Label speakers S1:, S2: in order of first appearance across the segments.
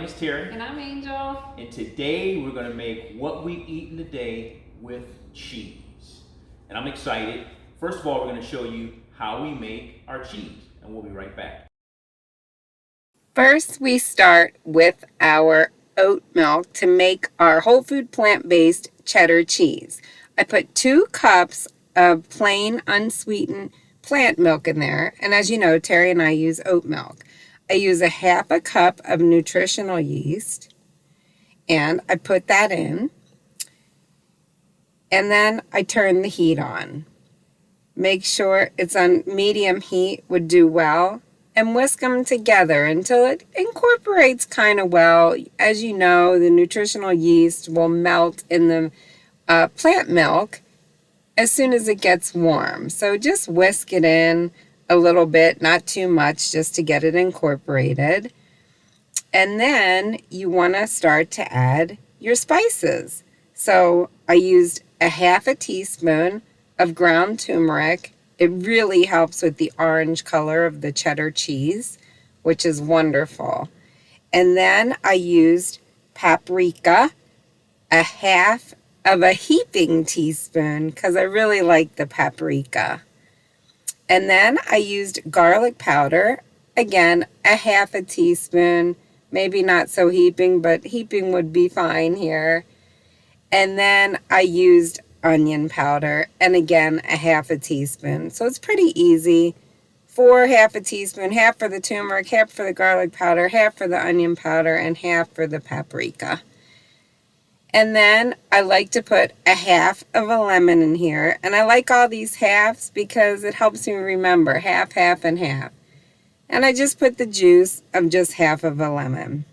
S1: is Terry.
S2: And I'm Angel.
S1: And today we're going to make what we eat in a day with cheese. And I'm excited. First of all, we're going to show you how we make our cheese. And we'll be right back.
S3: First, we start with our oat milk to make our whole food plant-based cheddar cheese. I put 2 cups of plain unsweetened plant milk in there. And as you know, Terry and I use oat milk. I use a half a cup of nutritional yeast, and I put that in. And then I turn the heat on. Make sure it's on medium heat would do well. And whisk them together until it incorporates kind of well. As you know, the nutritional yeast will melt in the plant milk as soon as it gets warm. So just whisk it in a little bit, not too much, just to get it incorporated. And then you want to start to add your spices. So I used a half a teaspoon of ground turmeric. It really helps with the orange color of the cheddar cheese, which is wonderful. And then I used paprika, a half of a heaping teaspoon, because I really like the paprika. And then I used garlic powder, again, a half a teaspoon, maybe not so heaping, but heaping would be fine here. And then I used onion powder, and again, a half a teaspoon. So it's pretty easy. For half a teaspoon, half for the turmeric, half for the garlic powder, half for the onion powder, and half for the paprika. And then I like to put a half of a lemon in here. And I like all these halves because it helps me remember half, half, and half. And I just put the juice of just half of a lemon.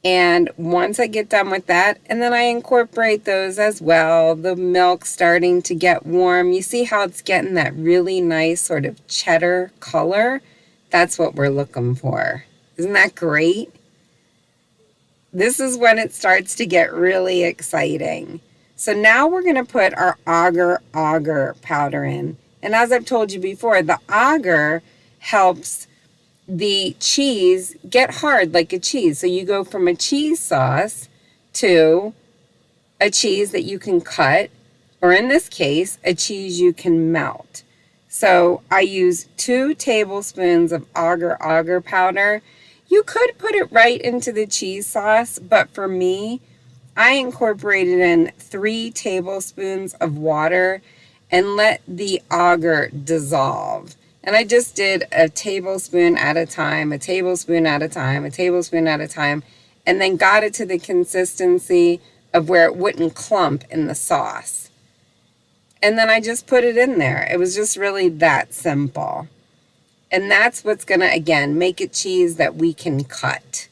S3: And once I get done with that, and then I incorporate those as well, the milk starting to get warm. You see how it's getting that really nice sort of cheddar color? That's what we're looking for. Isn't that great? This is when it starts to get really exciting. So now we're going to put our agar powder in. And as I've told you before, the agar helps the cheese get hard like a cheese. So you go from a cheese sauce to a cheese that you can cut, or in this case, a cheese you can melt. So I use 2 tablespoons of agar powder. You could put it right into the cheese sauce, but for me, I incorporated in 3 tablespoons of water and let the agar dissolve. And I just did a tablespoon at a time, a tablespoon at a time, a tablespoon at a time, and then got it to the consistency of where it wouldn't clump in the sauce. And then I just put it in there. It was just really that simple. And that's what's going to, again, make it cheese that we can cut.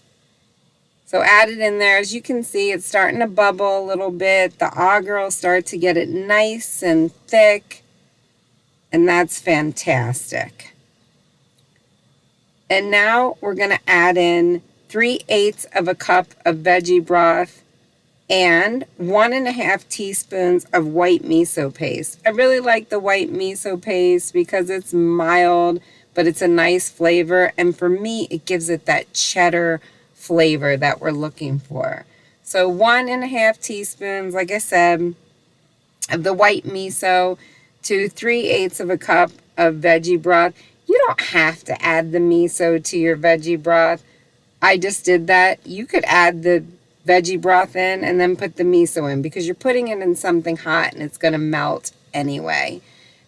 S3: So add it in there. As you can see, it's starting to bubble a little bit. The agar will start to get it nice and thick. And that's fantastic. And now we're going to add in 3/8 of a cup of veggie broth and 1.5 teaspoons of white miso paste. I really like the white miso paste because it's mild, but it's a nice flavor. And for me, it gives it that cheddar flavor that we're looking for. So 1.5 teaspoons, like I said, of the white miso to 3/8 of a cup of veggie broth. You don't have to add the miso to your veggie broth. I just did that. You could add the veggie broth in and then put the miso in because you're putting it in something hot and it's going to melt anyway.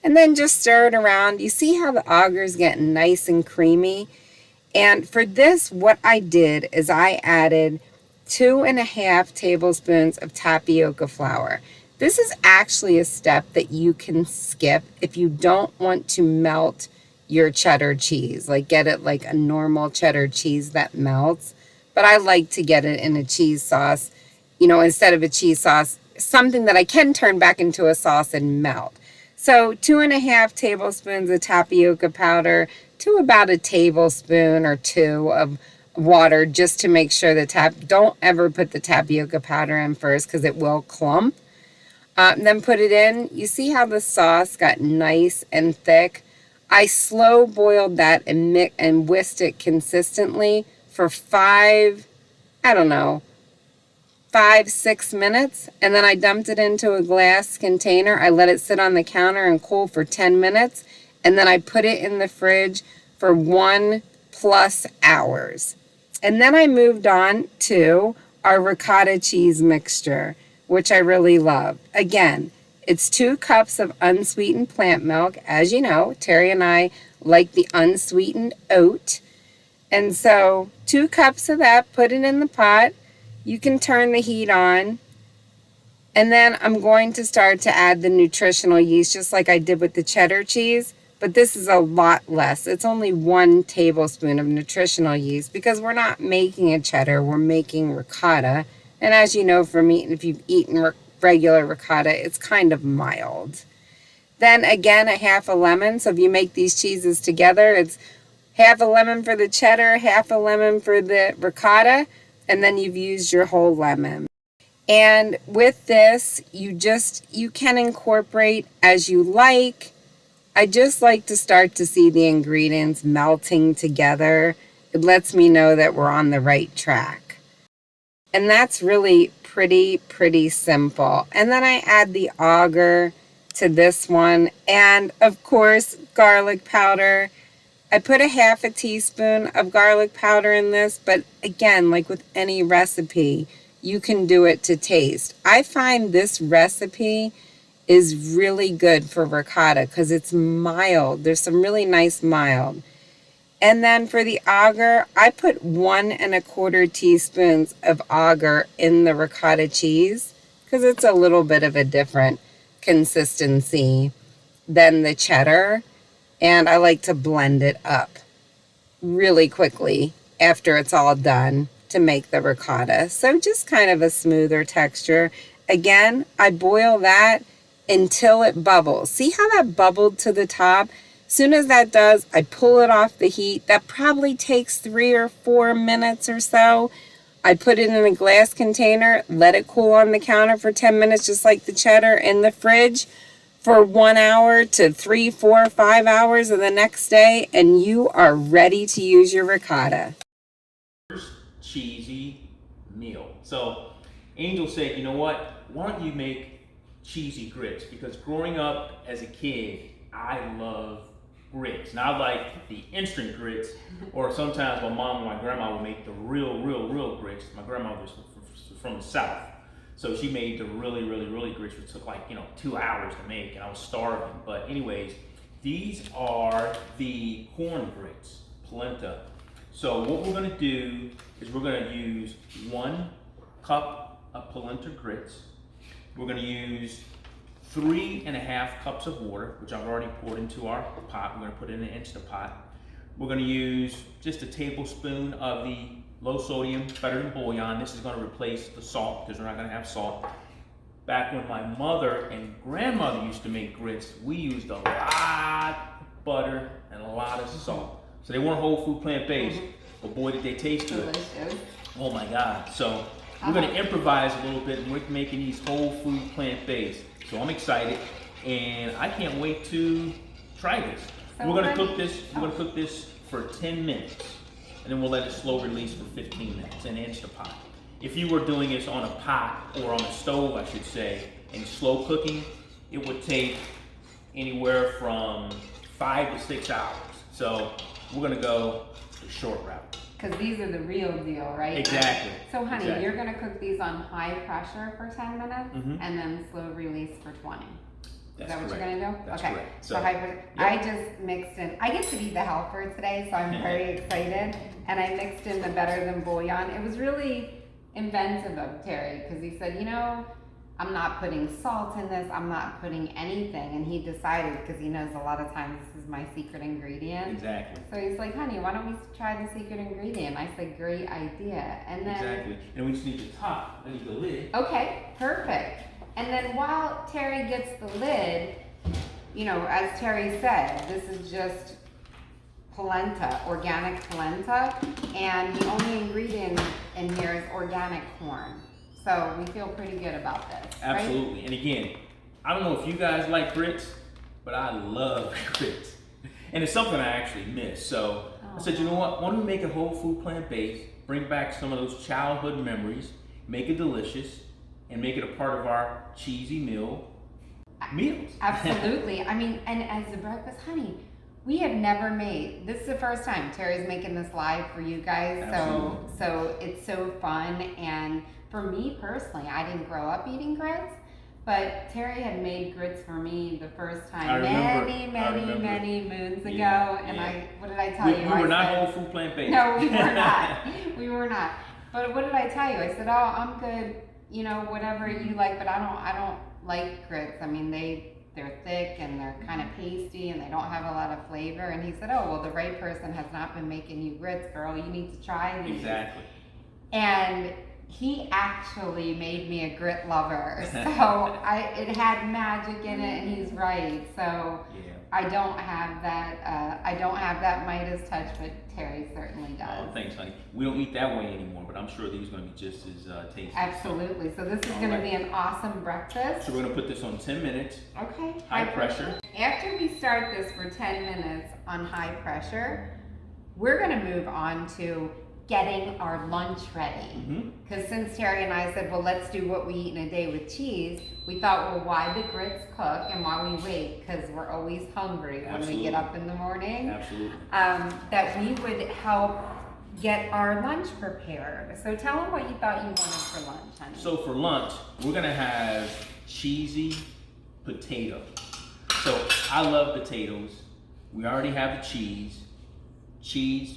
S3: And then just stir it around. You see how the agar is getting nice and creamy? And for this, what I did is I added 2.5 tablespoons of tapioca flour. This is actually a step that you can skip if you don't want to melt your cheddar cheese, like get it like a normal cheddar cheese that melts. But I like to get it in a cheese sauce, you know, instead of a cheese sauce, something that I can turn back into a sauce and melt. So 2.5 tablespoons of tapioca powder to about a tablespoon or 2 of water, just to make sure don't ever put the tapioca powder in first because it will clump. Then put it in. You see how the sauce got nice and thick? I slow boiled that and whisked it consistently for 5, 6 minutes, and then I dumped it into a glass container. I let it sit on the counter and cool for 10 minutes, and then I put it in the fridge for 1+ hours. And then I moved on to our ricotta cheese mixture, which I really love. Again, it's 2 cups of unsweetened plant milk. As you know, Terry and I like the unsweetened oat. And so 2 cups of that, put it in the pot. You can turn the heat on. And then I'm going to start to add the nutritional yeast, just like I did with the cheddar cheese. But this is a lot less. It's only 1 tablespoon of nutritional yeast because we're not making a cheddar, we're making ricotta. And as you know from eating, if you've eaten regular ricotta, it's kind of mild. Then again, a half a lemon. So if you make these cheeses together, it's half a lemon for the cheddar, half a lemon for the ricotta, and then you've used your whole lemon. And with this, you can incorporate as you like. I just like to start to see the ingredients melting together. It lets me know that we're on the right track. And that's really pretty simple. And then I add the auger to this one. And of course, garlic powder. I put a half a teaspoon of garlic powder in this, but again, like with any recipe, you can do it to taste. I find this recipe is really good for ricotta because it's mild. There's some really nice mild. And then for the auger, I put 1¼ teaspoons of auger in the ricotta cheese because it's a little bit of a different consistency than the cheddar. And I like to blend it up really quickly after it's all done to make the ricotta. So just kind of a smoother texture. Again, I boil that until it bubbles. See how that bubbled to the top? Soon as that does, I pull it off the heat. That probably takes 3 or 4 minutes or so. I put it in a glass container, let it cool on the counter for 10 minutes, just like the cheddar, in the fridge for 1 hour to 3, 4, 5 hours of the next day, and you are ready to use your ricotta.
S1: First cheesy meal. So Angel said, you know what? Why don't you make cheesy grits? Because growing up as a kid, I love grits. Now I like the instant grits, or sometimes my mom and my grandma would make the real grits. My grandma was from the South, so she made the really grits, which took like 2 hours to make, and I was starving. But anyways, these are the corn grits, polenta. So what we're gonna do is we're gonna use 1 cup of polenta grits. We're going to use 3½ cups of water, which I've already poured into our pot. We're going to put it in an Instant Pot. We're going to use just a tablespoon of the low sodium better than bouillon. This is going to replace the salt because we're not going to have salt. Back when my mother and grandmother used to make grits, we used a lot of butter and a lot of salt. So they weren't whole food plant-based, but boy did they taste good.
S2: Delicious.
S1: Oh my God. So we're going to improvise a little bit, and we're making these whole food plant-based. So I'm excited, and I can't wait to try this.
S2: So
S1: we're going to cook this. We're going to cook this for 10 minutes, and then we'll let it slow release for 15 minutes in an Instant Pot. If you were doing this on a pot or on a stove, I should say, and slow cooking, it would take anywhere from 5 to 6 hours. So we're going to go the short route.
S2: Because these are the real deal, right?
S1: Exactly.
S2: So honey,
S1: exactly.
S2: You're gonna cook these on high pressure for 10 minutes and then slow release for 20.
S1: That's
S2: Is that what
S1: correct.
S2: you're gonna do?
S1: That's
S2: okay.
S1: correct.
S2: So high pressure. Yep. I just mixed in, I get to be the helper today, so I'm very excited. And I mixed in the better than bouillon. It was really inventive of Terry because he said, I'm not putting salt in this, I'm not putting anything. And he decided, because he knows a lot of times this is my secret ingredient.
S1: Exactly.
S2: So he's like, honey, why don't we try the secret ingredient? I said, great idea. And then
S1: Exactly. And we just need the top, we need the lid.
S2: okay, perfect. And then while Terry gets the lid, as Terry said, this is just polenta, organic polenta, and the only ingredient in here is organic corn. So we feel pretty good about this.
S1: Absolutely.
S2: Right?
S1: And again, I don't know if you guys like grits, but I love grits. And it's something I actually miss. So I said, you know what? Why don't we make a whole food plant-based, bring back some of those childhood memories, make it delicious, and make it a part of our cheesy meals.
S2: Absolutely. I mean, and as a breakfast, honey, we have never made, this is the first time Terry's making this live for you guys.
S1: Absolutely.
S2: So it's so fun. And for me personally, I didn't grow up eating grits, but Terry had made grits for me the first time many moons ago.
S1: Yeah,
S2: and
S1: yeah.
S2: what did I tell you?
S1: We were not
S2: said,
S1: whole food plant-based.
S2: No, we were not. We were not. But what did I tell you? I said, oh, I'm good, whatever you like, but I don't like grits. I mean, they're thick and they're kind of pasty and they don't have a lot of flavor. And he said, oh, well, the right person has not been making you grits, girl. You need to try these.
S1: Exactly.
S2: And he actually made me a grit lover. So it had magic in it, and he's right. So
S1: Yeah.
S2: I don't have that Midas touch, but Terry certainly does.
S1: Oh, thanks, honey. We don't eat that way anymore, but I'm sure these are going to be just as tasty.
S2: Absolutely. So this is going to be an awesome breakfast.
S1: So we're going to put this on 10 minutes,
S2: Okay.
S1: high pressure.
S2: After we start this for 10 minutes on high pressure, we're going to move on to getting our lunch ready. Because since Terry and I said, well, let's do what we eat in a day with cheese, we thought, well, why the grits cook and why we wait, because we're always hungry when we get up in the morning.
S1: Absolutely.
S2: That we would help get our lunch prepared. So tell them what you thought you wanted for lunch, honey.
S1: So for lunch, we're going to have cheesy potatoes. So I love potatoes. We already have the cheese,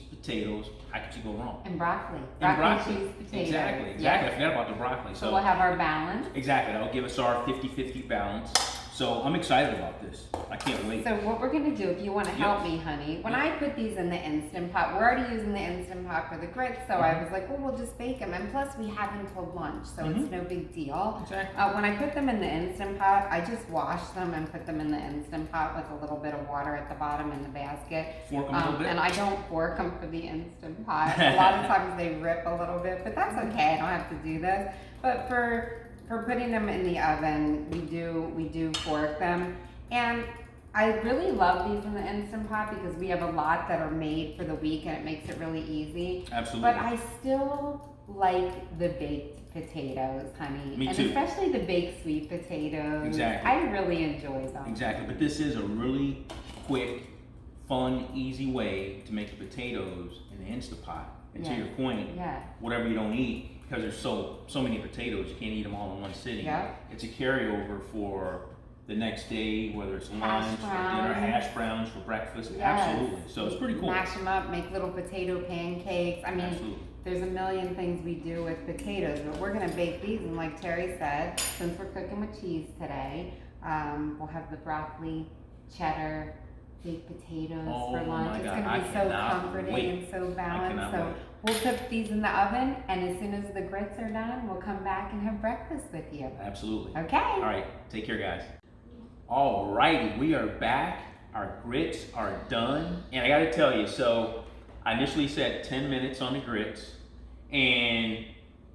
S1: potatoes. How could you go wrong?
S2: And broccoli.
S1: And broccoli.
S2: Cheese, potatoes.
S1: Exactly.
S2: Yes.
S1: I forgot about the broccoli.
S2: So we'll have our balance.
S1: Exactly. That'll give us our 50-50 balance. So I'm excited about this. I can't wait.
S2: So what we're gonna do, if you wanna help me, honey, when I put these in the Instant Pot, we're already using the Instant Pot for the grits, so I was like, well, we'll just bake them. And plus we have until lunch, so it's no big deal.
S1: Exactly.
S2: When I put them in the Instant Pot, I just wash them and put them in the Instant Pot with a little bit of water at the bottom in the basket.
S1: Fork them a little bit.
S2: And I don't fork them for the Instant Pot. A lot of times they rip a little bit, but that's okay. I don't have to do this. But for putting them in the oven, we do fork them. And I really love these in the Instant Pot because we have a lot that are made for the week and it makes it really easy.
S1: Absolutely.
S2: But I still like the baked potatoes, honey.
S1: Me
S2: and
S1: too.
S2: especially the baked sweet potatoes.
S1: Exactly.
S2: I really enjoy them.
S1: Exactly. But this is a really quick, fun, easy way to make the potatoes in the Instant Pot. And to your point, whatever you don't eat, because there's so many potatoes, you can't eat them all in one sitting.
S2: Yeah.
S1: It's a carryover for the next day, whether it's lunch or dinner, hash browns for breakfast.
S2: Yes.
S1: Absolutely. So it's pretty cool.
S2: Mash them up, make little potato pancakes. I mean,
S1: Absolutely.
S2: there's a million things we do with potatoes, but we're gonna bake these. And like Terry said, since we're cooking with cheese today, we'll have the broccoli, cheddar, baked potatoes for lunch.
S1: My
S2: It's
S1: God,
S2: gonna be so comforting
S1: wait.
S2: and so balanced. So
S1: wait.
S2: we'll cook these in the oven, and as soon as the grits are done, we'll come back and have breakfast with you.
S1: Absolutely.
S2: Okay.
S1: All right. Take care, guys. All righty. We are back. Our grits are done. And I got to tell you, so I initially said 10 minutes on the grits, and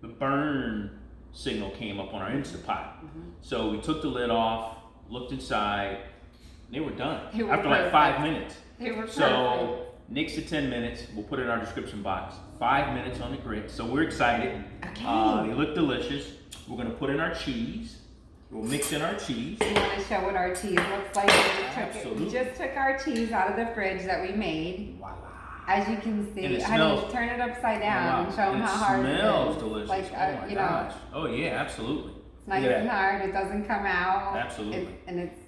S1: the burn signal came up on our Instant Pot. So we took the lid off, looked inside, they were done.
S2: They were
S1: after like 5 minutes.
S2: They were perfect.
S1: So next to 10 minutes, we'll put it in our description box. 5 minutes on the grits. So we're excited.
S2: Okay.
S1: They look delicious. We're gonna put in our cheese. We'll mix in our cheese.
S2: You want to show what our cheese looks like? We just took our cheese out of the fridge that we made.
S1: Voila.
S2: As you can see,
S1: And it
S2: honey,
S1: smells-
S2: turn it upside down and show them
S1: And
S2: how hard it is.
S1: It smells delicious.
S2: Like,
S1: oh my
S2: you
S1: gosh.
S2: know,
S1: Oh yeah, absolutely.
S2: it's nice
S1: Look at
S2: and
S1: that.
S2: hard. It doesn't come out.
S1: Absolutely.
S2: And it's,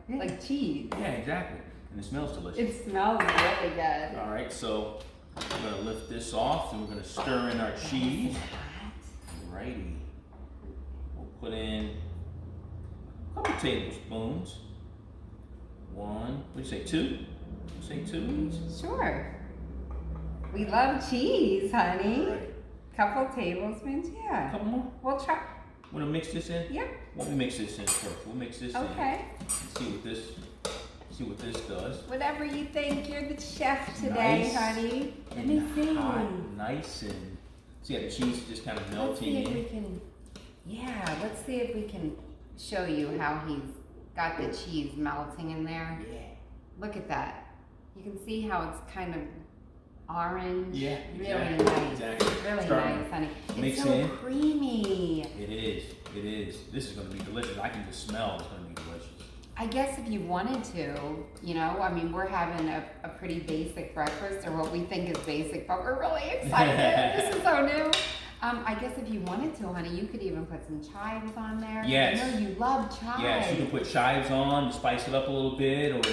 S2: like cheese.
S1: Yeah, exactly. And it smells delicious.
S2: It smells really good.
S1: All right, so we're gonna lift this off and we're gonna stir in our cheese. Alrighty. We'll put in a couple tablespoons. One, what do you say, two? Say two each?
S2: Sure. We love cheese, honey.
S1: All right.
S2: Couple tablespoons,
S1: A
S2: yeah.
S1: couple more?
S2: We'll try.
S1: Wanna mix this in?
S2: Yep.
S1: Why don't we mix this in first? We'll mix this in.
S2: Okay.
S1: And see what this does.
S2: Whatever you think. You're the chef today,
S1: Nice
S2: honey. Let me
S1: and
S2: see.
S1: hot, nice and see how the cheese is just kind of
S2: Let's see
S1: melting
S2: if we
S1: in.
S2: can. Yeah, let's see if we can show you how he's got the cheese melting in there.
S1: Yeah.
S2: Look at that. You can see how it's kind of orange.
S1: Yeah,
S2: Really
S1: exactly,
S2: nice.
S1: exactly.
S2: Really
S1: Starting
S2: nice, honey.
S1: mix
S2: It's so
S1: in.
S2: creamy.
S1: It is. It is. This is going to be delicious. I can just smell it's going to be delicious.
S2: I guess if you wanted to, you know, I mean, we're having a pretty basic breakfast, or what we think is basic, but we're really excited. This is so new. I guess if you wanted to, honey, you could even put some chives on there.
S1: Yes.
S2: I know you love chives.
S1: Yes, you can put chives on, spice it up a little bit, or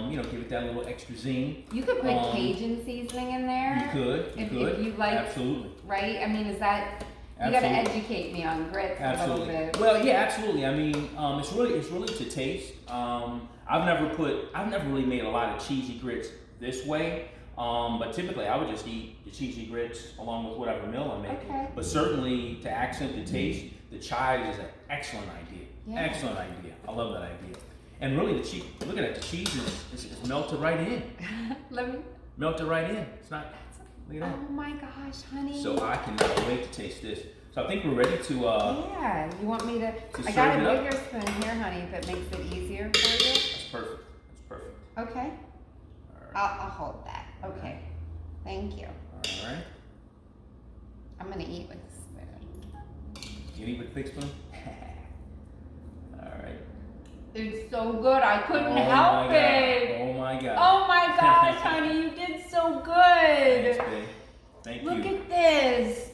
S1: you know, give it that little extra zing.
S2: You could put Cajun seasoning in there.
S1: You could.
S2: If you like.
S1: Absolutely.
S2: Right? I mean, is that... You gotta educate me on grits a little bit.
S1: Well, yeah, absolutely. I mean, it's really to taste. I've never really made a lot of cheesy grits this way. But typically I would just eat the cheesy grits along with whatever meal I'm making.
S2: Okay.
S1: But certainly to accent the taste, the chives is an excellent idea.
S2: Yeah.
S1: Excellent idea. I love that idea. And really the cheese, look at it, the cheese is melted right in.
S2: Let me.
S1: Melted right in. It's not, look at that.
S2: Oh my gosh, honey.
S1: So I cannot wait to taste this. So I think we're ready to
S2: yeah, you want me to? I
S1: serve
S2: got a
S1: it up?
S2: bigger spoon here, honey, if it makes it easier for you.
S1: That's perfect. That's perfect.
S2: Okay,
S1: All right.
S2: I'll hold that. Okay, thank you.
S1: All right.
S2: I'm gonna eat with the spoon.
S1: You eat with a big spoon? All right.
S2: It's so good, I couldn't
S1: Oh
S2: help
S1: my
S2: it.
S1: God. Oh my God.
S2: Oh my gosh, honey, you did so
S1: Thanks,
S2: good.
S1: babe. Thank
S2: Look
S1: you.
S2: at this.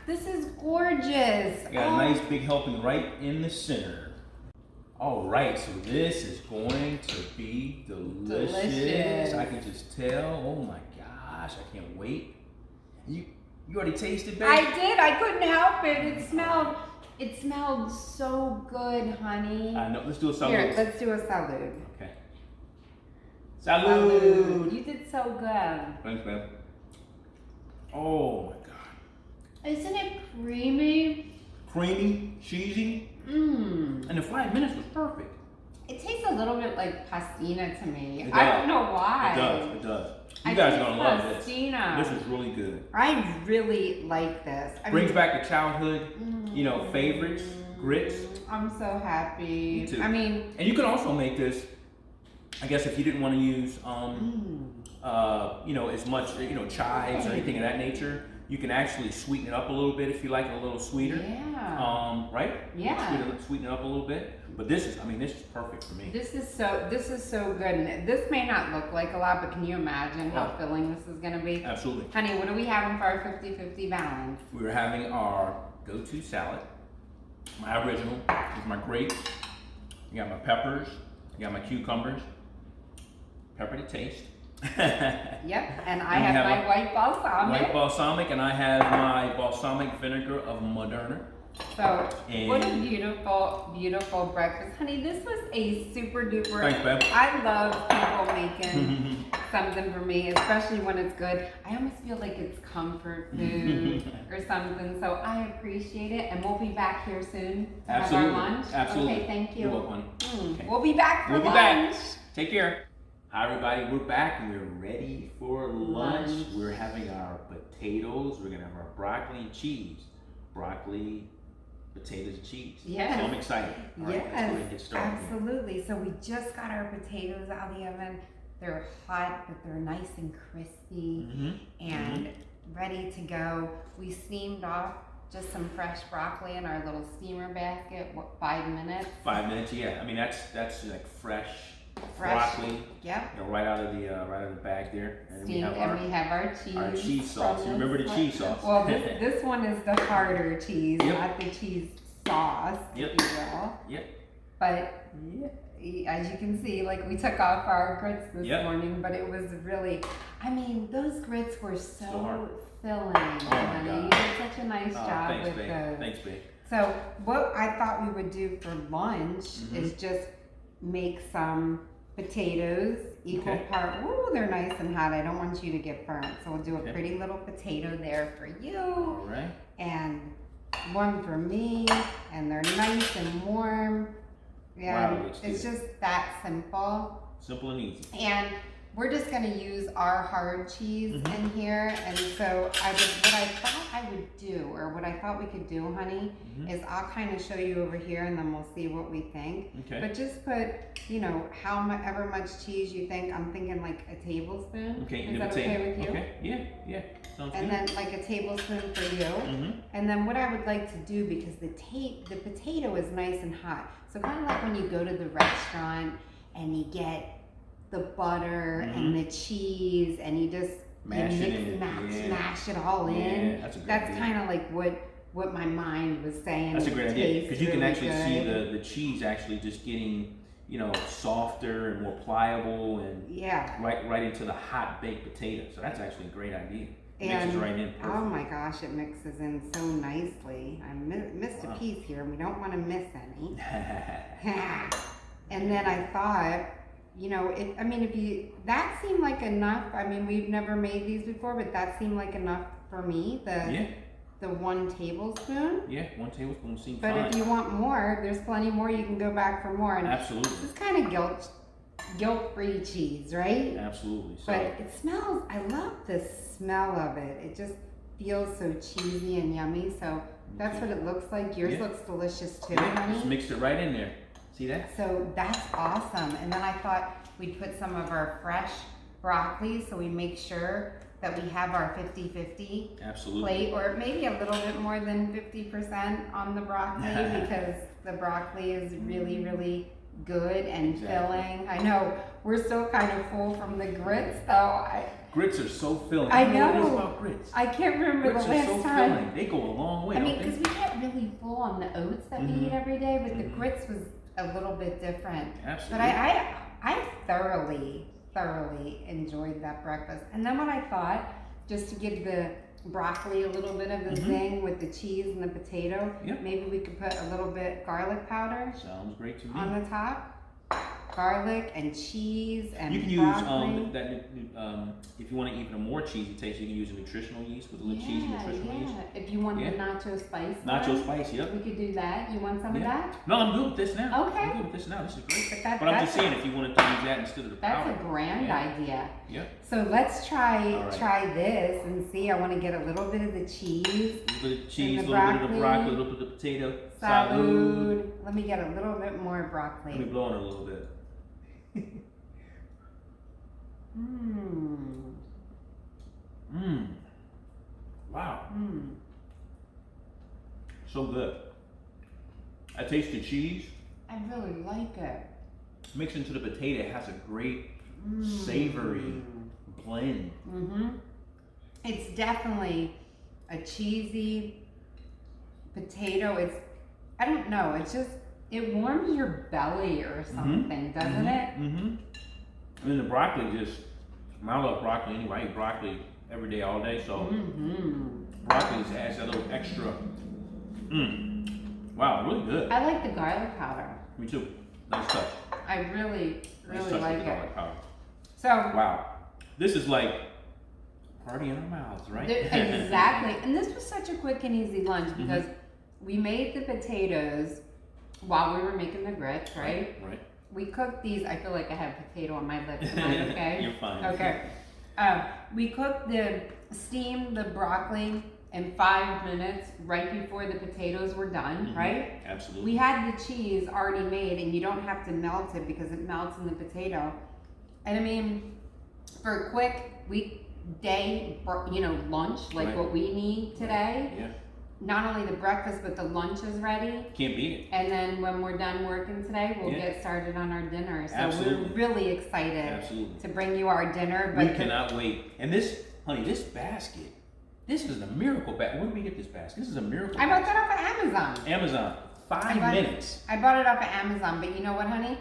S2: This is gorgeous.
S1: Got a nice big helping right in the center. All right, so this is going to be delicious.
S2: Delicious.
S1: I can just tell. Oh my gosh, I can't wait. You already tasted, babe?
S2: I did. I couldn't help it. It smelled so good, honey.
S1: I know. Let's do a salud.
S2: Here, let's do a salud.
S1: Okay. Salud.
S2: You did so good.
S1: Thanks, babe. Oh my God.
S2: Isn't it creamy?
S1: Creamy, cheesy,
S2: Mmm.
S1: and the 5 minutes was perfect.
S2: It tastes a little bit like pastina to me.
S1: It
S2: I
S1: does.
S2: don't know why.
S1: It does. It does. You
S2: I
S1: guys are
S2: think
S1: gonna love this.
S2: pastina.
S1: This is really good.
S2: I really like this.
S1: Brings back the childhood, you know, favorites, grits.
S2: I'm so happy.
S1: Me too.
S2: I mean,
S1: And you can also make this, I guess, if you didn't want to use, you know, as much, you know, chives or anything of that nature. You can actually sweeten it up a little bit if you like it a little sweeter.
S2: yeah.
S1: Right?
S2: Yeah.
S1: Sweeten it up a little bit. But this is perfect for me.
S2: This is so good. And this may not look like a lot, but can you imagine how filling this is going to be?
S1: Absolutely.
S2: Honey, what are we having for our 50-50 balance?
S1: We were having our go-to salad. My original with my grapes. You got my peppers. You got my cucumbers. Pepper to taste.
S2: Yep, and I
S1: And we
S2: have
S1: have
S2: my
S1: a
S2: white balsamic.
S1: White balsamic, and I have my balsamic vinegar of Moderna.
S2: So, what a
S1: And-
S2: beautiful, beautiful breakfast. Honey, this was a super duper.
S1: Thanks, babe.
S2: I love people making something for me, especially when it's good. I almost feel like it's comfort food or something, so I appreciate it. And we'll be back here soon to
S1: Absolutely.
S2: have our lunch.
S1: Absolutely.
S2: Okay, thank you.
S1: You're welcome. Okay.
S2: We'll be back for
S1: We'll be
S2: lunch.
S1: back. Take care. Hi everybody, we're back and we're ready for lunch.
S2: Lunch.
S1: We're having our potatoes. We're gonna have our broccoli and cheese. Broccoli, potatoes, and cheese.
S2: Yes.
S1: So I'm excited. All right, let's go ahead and get
S2: Yes,
S1: started here.
S2: absolutely. So we just got our potatoes out of the oven. They're hot, but they're nice and crispy and ready to go. We steamed off just some fresh broccoli in our little steamer basket. What, 5 minutes?
S1: 5 minutes, yeah. I mean that's like fresh broccoli,
S2: Yep.
S1: you know, right out of the bag there. And
S2: Steamed, and we have our cheese.
S1: our cheese sauce.
S2: from
S1: You remember the
S2: this
S1: cheese
S2: one.
S1: sauce?
S2: Well, this one is the harder cheese,
S1: Yep.
S2: not the cheese sauce,
S1: Yep.
S2: if you will.
S1: Yep.
S2: But as you can see, like we took off our grits this
S1: Yep.
S2: morning, but it was really, I mean, those grits were
S1: So
S2: so
S1: hard.
S2: filling,
S1: my
S2: honey.
S1: God.
S2: You did such a nice
S1: Oh,
S2: job
S1: thanks,
S2: with
S1: babe.
S2: those.
S1: Thanks, babe.
S2: So what I thought we would do for lunch
S1: Mhm.
S2: is just make some potatoes, equal
S1: Okay.
S2: part. Ooh, they're nice and hot. I don't want you to get burnt. So we'll do a
S1: Okay.
S2: pretty little potato there for you
S1: All right.
S2: and one for me, and they're nice and warm. Yeah,
S1: Wow, looks
S2: it's
S1: good.
S2: just that simple.
S1: Simple and easy.
S2: And we're just gonna use our hard cheese in here, and so what I thought I would do, or what I thought we could do, honey, is I'll kind of show you over here, and then we'll see what we think.
S1: Okay.
S2: But just put, you know, however much cheese you think. I'm thinking like a tablespoon.
S1: Okay.
S2: Is that okay with you?
S1: Okay. Yeah. Sounds
S2: And
S1: good.
S2: then like a tablespoon for you. And then what I would like to do, because the potato is nice and hot, so kind of like when you go to the restaurant and you get the butter and the cheese, and you just
S1: Mash it in.
S2: smash it all in.
S1: That's a great
S2: That's
S1: idea.
S2: kind of like what my mind was saying.
S1: That's a great idea, because you can
S2: really
S1: actually see
S2: good.
S1: the cheese actually just getting, you know, softer and more pliable, and
S2: Yeah.
S1: right into the hot baked potato. So that's actually a great idea.
S2: And
S1: Mixes right in.
S2: oh my gosh, it mixes in so nicely. I missed a piece here. We don't want to miss any. And then I thought, you know, that seemed like enough. I mean, we've never made these before, but that seemed like enough for me. The 1 tablespoon.
S1: Yeah, 1 tablespoon seems
S2: But
S1: fine.
S2: if you want more, there's plenty more. You can go back for more. And
S1: Absolutely.
S2: this is kind of guilt-free cheese, right?
S1: Absolutely. So,
S2: But it smells. I love the smell of it. It just feels so cheesy and yummy. So that's what it looks like. Yours looks delicious too, honey.
S1: just mixed it right in there. See that?
S2: So that's awesome. And then I thought we'd put some of our fresh broccoli, so we make sure that we have our 50-50
S1: Absolutely.
S2: plate, or maybe a little bit more than 50% on the broccoli, because the broccoli is really, really good and filling. I know we're still kind of full from the grits, though.
S1: Grits are so filling.
S2: I
S1: don't what it is
S2: know.
S1: about grits.
S2: I can't remember
S1: Grits
S2: the
S1: are
S2: last
S1: so
S2: time.
S1: filling. They go a long way.
S2: I mean,
S1: don't
S2: because
S1: they?
S2: we get really full on the oats that we eat every day, but the grits was a little bit different.
S1: Absolutely.
S2: But I thoroughly enjoyed that breakfast. And then what I thought, just to give the broccoli a little bit of the zing with the cheese and the potato, maybe we could put a little bit garlic powder
S1: Sounds great to me.
S2: on the top. Garlic and cheese and
S1: You can
S2: broccoli.
S1: use if you want to even a more cheesy taste, you can use a nutritional yeast with a little cheesy nutritional yeast.
S2: If you want the nacho spice.
S1: Nacho
S2: one,
S1: spice, yep.
S2: we could do that. You want some of that?
S1: No, I'm good with this now.
S2: Okay.
S1: I'm good with this now. This is great.
S2: But
S1: But I'm just saying, if you wanted to use that instead of the
S2: That's
S1: powder.
S2: a grand idea.
S1: Yeah.
S2: So let's try
S1: All right.
S2: try this and see. I want to get a little bit of the cheese.
S1: A little bit of cheese, a
S2: the
S1: little bit of the
S2: broccoli.
S1: broccoli, a little bit of the potato.
S2: Salud. Let me get a little bit more
S1: Let me
S2: broccoli.
S1: blow on it a little bit.
S2: Mmm.
S1: Mmm. Wow.
S2: Mmm.
S1: So good. I taste the cheese.
S2: I really like it.
S1: Mixed into the potato, it has a great savory blend.
S2: Mm-hmm. It's definitely a cheesy potato. I don't know, it warms your belly or something, doesn't it?
S1: Mm-hmm. I mean, the broccoli I love broccoli anyway. I eat broccoli every day, all day, so broccoli just adds that little extra. Wow, really good.
S2: I like the garlic powder.
S1: Me too. Nice touch.
S2: I really,
S1: Nice
S2: really
S1: touch
S2: like
S1: with the
S2: it.
S1: garlic powder.
S2: So,
S1: Wow. This is like party in our mouths, right?
S2: exactly. And this was such a quick and easy lunch because we made the potatoes while we were making the grits, right?
S1: Right.
S2: We cooked these. I feel like I have potato on my lips. Am I okay?
S1: You're fine.
S2: Okay. We steamed the broccoli in 5 minutes right before the potatoes were done, right?
S1: Absolutely.
S2: We had the cheese already made, and you don't have to melt it because it melts in the potato. And I mean, for a quick weekday, lunch, like what we need today,
S1: Yeah.
S2: not only the breakfast, but the lunch is ready.
S1: Can't beat it.
S2: And then when we're done working today, we'll get started on our dinner. So
S1: Absolutely.
S2: we're really excited
S1: Absolutely.
S2: to bring you our dinner.
S1: We cannot wait. And this, honey, this basket, this is a miracle basket. Where did we get this basket? This is a miracle
S2: I bought
S1: basket.
S2: that off of Amazon.
S1: Amazon. 5 minutes.
S2: I bought it off of Amazon, but you know what, honey?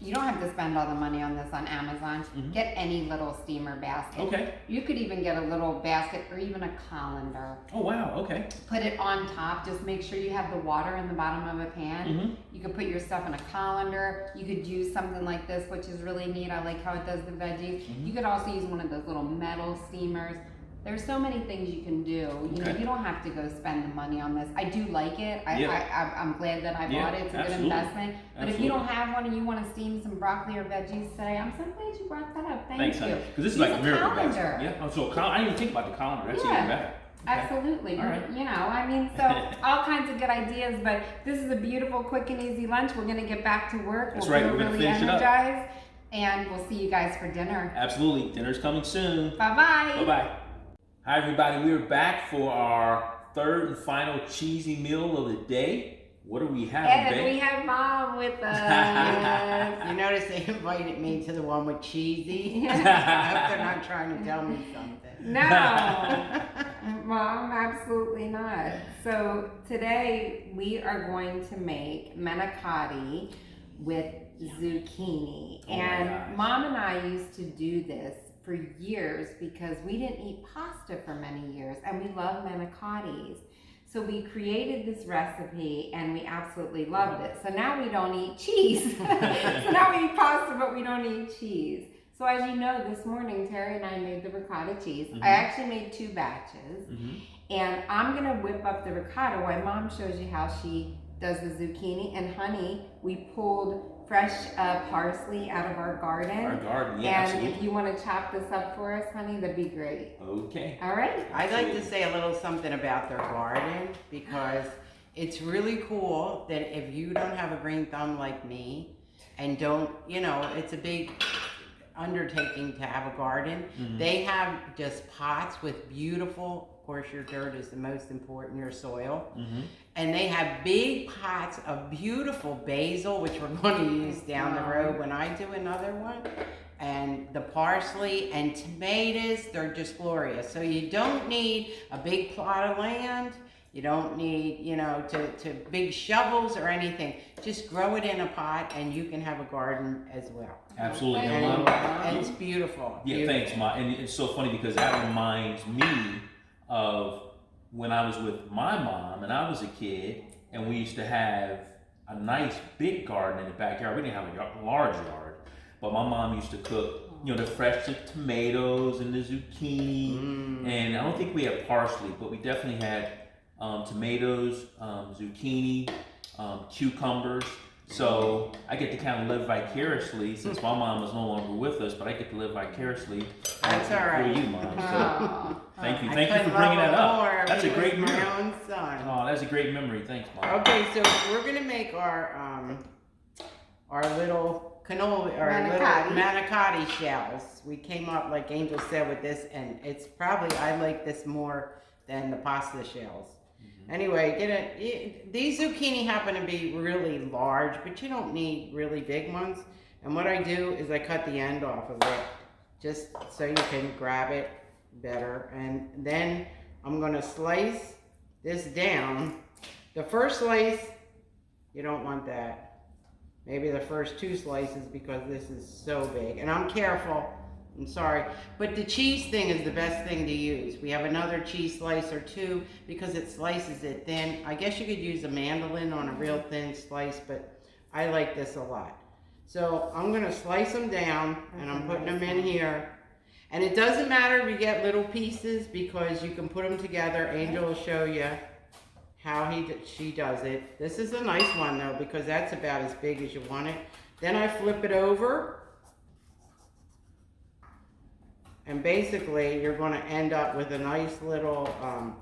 S2: You don't have to spend all the money on this on Amazon. Get any little steamer basket.
S1: Okay.
S2: You could even get a little basket or even a colander.
S1: Oh, wow. Okay.
S2: Put it on top. Just make sure you have the water in the bottom of a pan. You could put your stuff in a colander. You could use something like this, which is really neat. I like how it does the veggies. You could also use one of those little metal steamers. There's so many things you can do. You know,
S1: Okay.
S2: you don't have to go spend the money on this. I do like it.
S1: Yeah.
S2: I'm glad that I
S1: Yeah,
S2: bought it. It's a
S1: absolutely.
S2: good investment. But if you don't have one and you want to steam some broccoli or veggies today, I'm so glad you brought that up. Thank
S1: Thanks,
S2: you.
S1: honey. Because this is
S2: Use
S1: like
S2: a
S1: miracle
S2: calendar.
S1: basket. Yeah. Oh, so I didn't even think about the calendar. That's
S2: Yeah.
S1: even better. Okay.
S2: Absolutely.
S1: All right.
S2: You know, I mean, so all kinds of good ideas, but this is a beautiful, quick and easy lunch. We're going to get back to work.
S1: That's
S2: We'll
S1: right.
S2: feel
S1: We're gonna
S2: really
S1: finish it up.
S2: energized, and we'll see you guys for dinner.
S1: Absolutely. Dinner's coming soon.
S2: Bye-bye.
S1: Bye-bye. Hi, everybody. We're back for our third and final cheesy meal of the day. What are we having,
S2: And
S1: babe?
S2: we have Mom with us.
S4: You notice they invited me to the one with cheesy? I hope they're not trying to tell me something.
S2: No, Mom, absolutely not. So today we are going to make manicotti with zucchini.
S1: Oh my
S2: And
S1: gosh.
S2: Mom and I used to do this for years because we didn't eat pasta for many years and we love manicottis. So we created this recipe and we absolutely loved it. So now we don't eat cheese. So now we eat pasta, but we don't eat cheese. So as you know, this morning, Terry and I made the ricotta cheese.
S1: Mhm.
S2: I actually made 2 batches.
S1: Mm-hmm.
S2: And I'm gonna whip up the ricotta while Mom shows you how she does the zucchini. And honey, we pulled fresh parsley out of our garden.
S1: Our garden, yeah,
S2: And
S1: absolutely.
S2: if you wanna chop this up for us, honey, that'd be great.
S1: Okay.
S2: All right?
S4: I'd like to say a little something about their garden because it's really cool that if you don't have a green thumb like me and don't, you know, it's a big undertaking to have a garden.
S1: Mhm.
S4: They have just pots with beautiful, of course your dirt is the most important, your soil.
S1: Mm-hmm.
S4: And they have big pots of beautiful basil, which we're going to use down the road when I do another one. And the parsley and tomatoes, they're just glorious. So you don't need a big plot of land. You don't need, you know, to big shovels or anything. Just grow it in a pot and you can have a garden as well.
S1: Absolutely.
S2: Thank
S1: And
S2: you.
S1: Mom,
S4: And it's beautiful.
S1: yeah,
S4: beautiful.
S1: thanks, Ma. And it's so funny because that reminds me of when I was with my mom and I was a kid and we used to have a nice big garden in the backyard. We didn't have a large yard, but my mom used to cook, you know, the fresh tomatoes and the zucchini. And I don't think we had parsley, but we definitely had tomatoes, zucchini, cucumbers. So I get to kind of live vicariously since my mom is no longer with us, but I get to live vicariously
S4: That's all right.
S1: for you, Mom. So
S2: Oh,
S1: thank you.
S4: I
S1: Thank you for
S4: couldn't
S1: bringing
S4: love
S1: that
S4: him
S1: up.
S4: more.
S1: That's a
S4: He
S1: great
S4: was
S1: memory.
S4: my own son.
S1: Oh, that's a great memory. Thanks, Mom.
S4: Okay, so we're gonna make our little cannoli, our
S2: Manicotti.
S4: little manicotti shells. We came up, like Angel said, with this, and it's probably, I like this more than the pasta shells. Anyway, these zucchini happen to be really large, but you don't need really big ones. And what I do is I cut the end off of it, just so you can grab it better. And then I'm gonna slice this down. The first slice, you don't want that. Maybe the first 2 slices because this is so big. And I'm careful, I'm sorry. But the cheese thing is the best thing to use. We have another cheese slicer too because it slices it thin. I guess you could use a mandolin on a real thin slice, but I like this a lot. So I'm gonna slice them down and I'm putting them in here. And it doesn't matter if you get little pieces because you can put them together. Angel will show you how she does it. This is a nice one though because that's about as big as you want it. Then I flip it over. And basically you're going to end up with a nice little,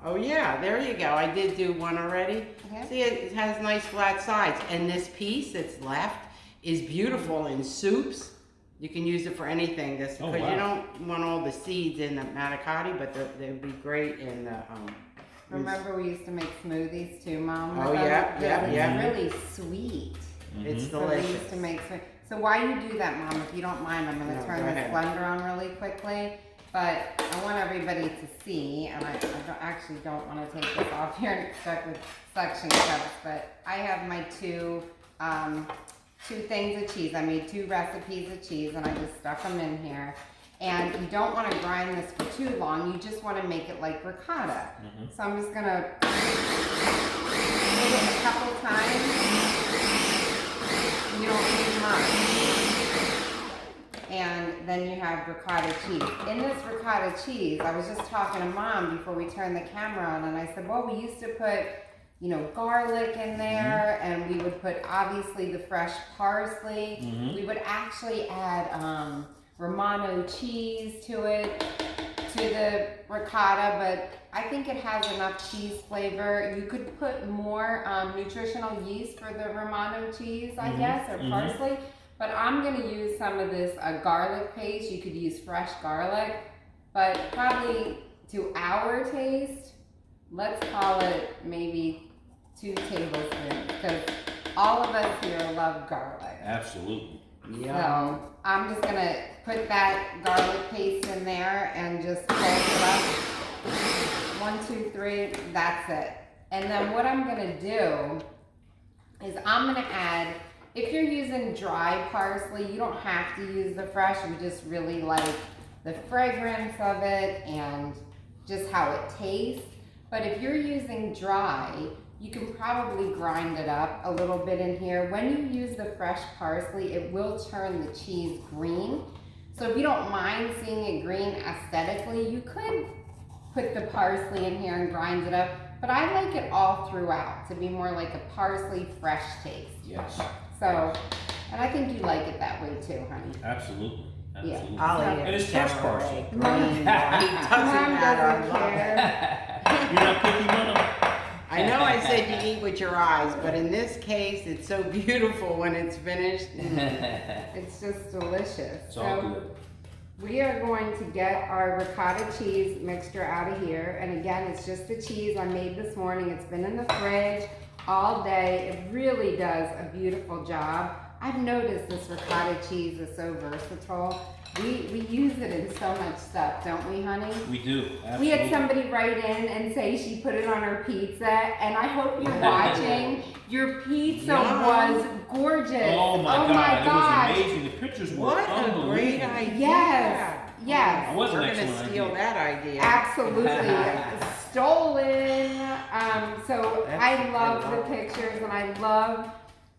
S4: oh yeah, there you go. I did do one already.
S2: Okay.
S4: See, it has nice flat sides. And this piece that's left is beautiful in soups. You can use it for anything. This
S1: Oh,
S4: because
S1: wow.
S4: you don't want all the seeds in the manicotti, but they would be great in the
S2: remember we used to make smoothies too, Mom?
S4: Oh,
S2: with them?
S4: yeah, yeah,
S2: It's
S4: yeah.
S2: really sweet.
S4: It's
S1: Mhm.
S2: So we
S4: delicious.
S2: used to make some. So while you do that, Mom, if you don't mind, I'm going to
S4: No,
S2: turn
S4: go
S2: this
S4: ahead.
S2: blender on really quickly. But I want everybody to see, and I actually don't want to take this off here and stuck with suction cups, but I have my two things of cheese. I made 2 recipes of cheese, and I just stuck them in here. And you don't want to grind this for too long. You just want to make it like ricotta.
S1: Mhm.
S2: So I'm just going to hit it a couple times. You don't need much. And then you have have ricotta cheese. In this ricotta cheese, I was just talking to Mom before we turned the camera on, and I said, well, we used to put, you know, garlic in there, and we would put obviously the fresh parsley. We would actually add Romano cheese to it, to the ricotta, but I think it has enough cheese flavor. You could put more nutritional yeast for the Romano cheese, I guess, or parsley. But I'm gonna use some of this garlic paste. You could use fresh garlic, but probably to our taste, let's call it maybe 2 tablespoons, because all of us here love garlic.
S1: Absolutely.
S4: Yeah.
S2: So I'm just gonna put that garlic paste in there and just fold it up. 1, 2, 3, that's it. And then what I'm gonna do is I'm gonna add, if you're using dry parsley, you don't have to use the fresh. We just really like the fragrance of it and just how it tastes. But if you're using dry, you can probably grind it up a little bit in here. When you use the fresh parsley, it will turn the cheese green. So if you don't mind seeing it green aesthetically, you could put the parsley in here and grind it up. But I like it all throughout to be more like a parsley fresh taste.
S1: Yes.
S2: So, and I think you like it that way too, honey.
S1: Absolutely. Absolutely.
S4: I'll eat it.
S1: And it's fresh
S4: whichever
S1: parsley.
S4: way. Green, white, doesn't
S2: Mom
S4: matter. I
S2: doesn't
S4: love it.
S2: care.
S1: You're not picky, Mom?
S4: I know I said you eat with your eyes, but in this case, it's so beautiful when it's finished.
S2: It's just delicious.
S1: It's all good.
S2: We are going to get our ricotta cheese mixture out of here. And again, it's just the cheese I made this morning. It's been in the fridge all day. It really does a beautiful job. I've noticed this ricotta cheese is so versatile. We use it in so much stuff, don't we, honey?
S1: We do. Absolutely.
S2: We had somebody write in and say she put it on her pizza, and I hope you're watching. Your pizza
S4: Yum.
S2: was gorgeous.
S1: Oh my God. It was amazing. The pictures were
S4: What a
S1: unbelievable.
S4: great idea.
S2: Yes, yes.
S1: I was an
S4: We're
S1: excellent
S4: gonna steal
S1: idea.
S4: that idea.
S2: Absolutely. Stolen. So
S4: That's-
S2: I love
S4: I
S2: the
S4: love it.
S2: pictures, and I love